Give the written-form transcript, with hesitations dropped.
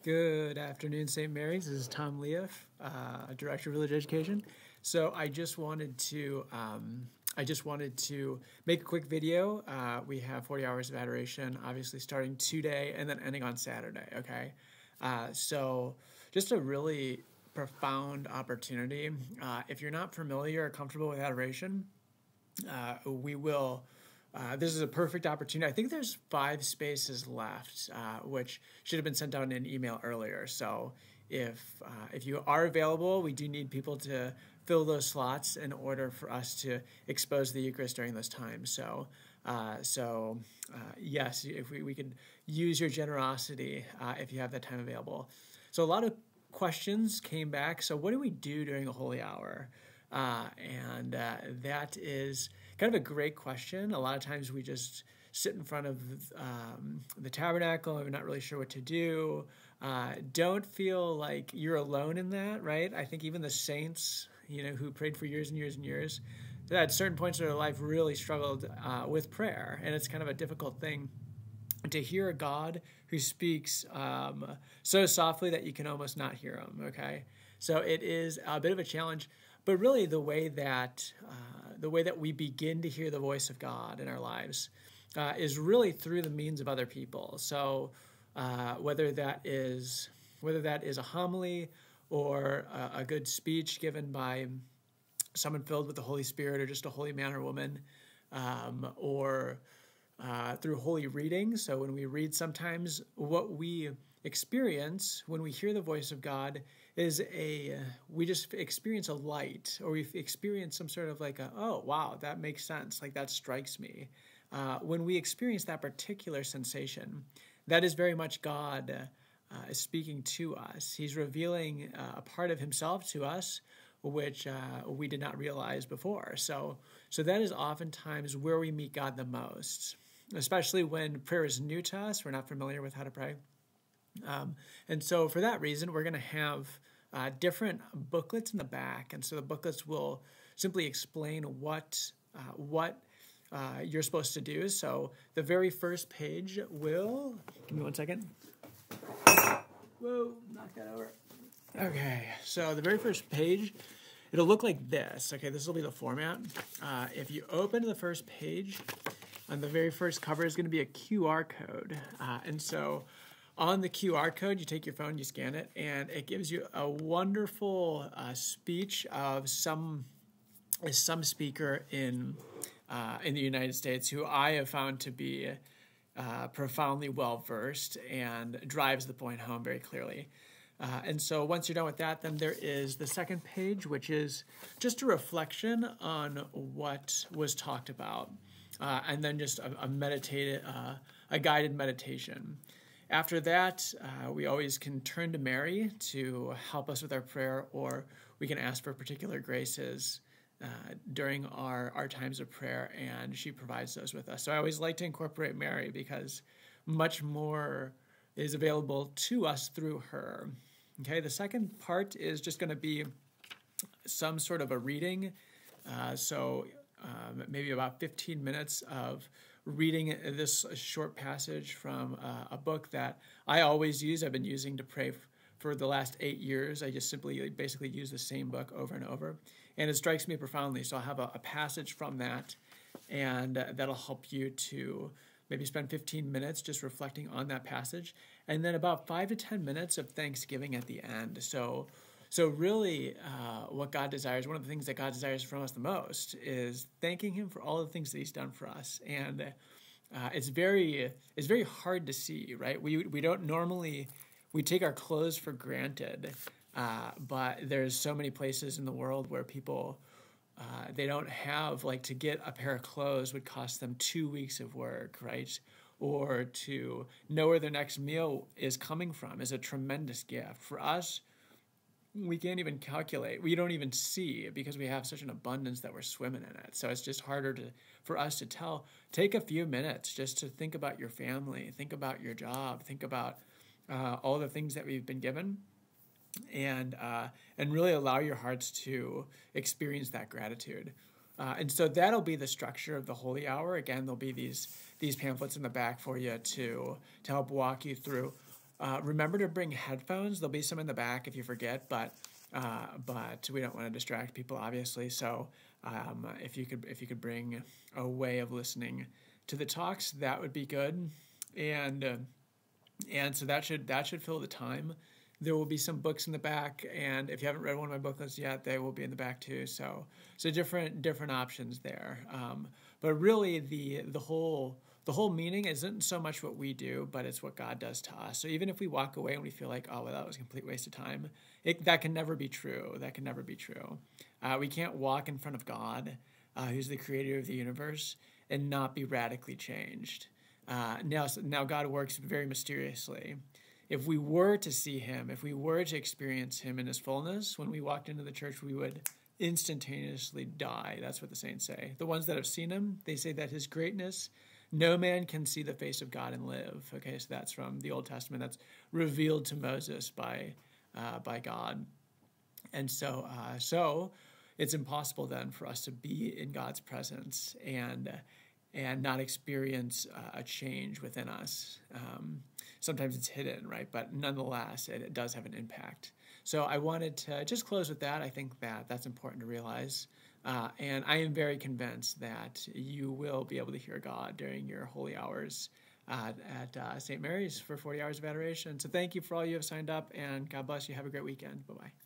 Good afternoon, St. Mary's. This is Tom Leof, Director of Religious Education. So I just wanted to make a quick video. We have 40 hours of adoration, obviously starting today and then ending on Saturday. Okay, so just a really profound opportunity. If you're not familiar or comfortable with adoration, we will. This is a perfect opportunity. I think there's 5 spaces left, which should have been sent out in an email earlier. So if you are available, we do need people to fill those slots in order for us to expose the Eucharist during those times. So yes, if we could use your generosity if you have that time available. So a lot of questions came back. So what do we do during the Holy Hour? That is kind of a great question. A lot of times we just sit in front of the tabernacle and we're not really sure what to do. Don't feel like you're alone in that, right? I think even the saints, who prayed for years and years and years, at certain points of their life really struggled with prayer. And it's kind of a difficult thing to hear a God who speaks so softly that you can almost not hear him, okay? So it is a bit of a challenge. But really, the way that we begin to hear the voice of God in our lives is really through the means of other people. So whether that is a homily or a good speech given by someone filled with the Holy Spirit, or just a holy man or woman, or through holy reading. So when we read, sometimes what we experience when we hear the voice of God is we just experience a light, or we experience some sort of like oh wow, that makes sense, like that strikes me. When we experience that particular sensation, that is very much God is speaking to us. He's revealing a part of himself to us which we did not realize before. So that is oftentimes where we meet God the most, especially when prayer is new to us. We're not familiar with how to pray. And so for that reason, we're going to have different booklets in the back. And so the booklets will simply explain what you're supposed to do. So the very first page will, give me one second. Whoa, knock that over. Okay, so the very first page, it'll look like this. Okay, this will be the format. If you open the first page, on the very first cover is going to be a QR code. And so on the QR code, you take your phone, you scan it, and it gives you a wonderful speech of some speaker in the United States who I have found to be profoundly well-versed and drives the point home very clearly. And so once you're done with that, then there is the second page, which is just a reflection on what was talked about, and then just a guided meditation. After that, we always can turn to Mary to help us with our prayer, or we can ask for particular graces during our times of prayer, and she provides those with us. So I always like to incorporate Mary because much more is available to us through her. Okay, the second part is just going to be some sort of a reading. Maybe about 15 minutes of reading this short passage from a book that I always use. I've been using to pray for the last 8 years. I just basically use the same book over and over. And it strikes me profoundly. So I'll have a passage from that, and that'll help you to maybe spend 15 minutes just reflecting on that passage. And then about 5 to 10 minutes of thanksgiving at the end. So really, what God desires, one of the things that God desires from us the most, is thanking him for all the things that he's done for us. And it's very hard to see, right? We don't normally, we take our clothes for granted, but there's so many places in the world where people, they don't have, like, to get a pair of clothes would cost them 2 weeks of work, right? Or to know where their next meal is coming from is a tremendous gift. For us, we can't even calculate. We don't even see, because we have such an abundance that we're swimming in it. So it's just harder for us to tell. Take a few minutes just to think about your family, think about your job, think about all the things that we've been given, and really allow your hearts to experience that gratitude. And so that'll be the structure of the Holy Hour. Again, there'll be these pamphlets in the back for you to help walk you through Remember to bring headphones. There'll be some in the back if you forget, but we don't want to distract people, obviously. So if you could bring a way of listening to the talks, that would be good. And so that should fill the time. There will be some books in the back, and if you haven't read one of my booklets yet, they will be in the back too. So different options there. But really, the whole meaning isn't so much what we do, but it's what God does to us. So even if we walk away and we feel like, oh, well, that was a complete waste of time, that can never be true. That can never be true. We can't walk in front of God, who's the creator of the universe, and not be radically changed. Now God works very mysteriously. If we were to see him, if we were to experience him in his fullness, when we walked into the church, we would instantaneously die. That's what the saints say. The ones that have seen him, they say that his greatness, no man can see the face of God and live. Okay, so that's from the Old Testament. That's revealed to Moses by God. And so it's impossible then for us to be in God's presence and not experience a change within us. Sometimes it's hidden, right? But nonetheless, it does have an impact. So I wanted to just close with that. I think that's important to realize. And I am very convinced that you will be able to hear God during your holy hours at St. Mary's for 40 hours of adoration. So thank you for all you have signed up, and God bless you. Have a great weekend. Bye-bye.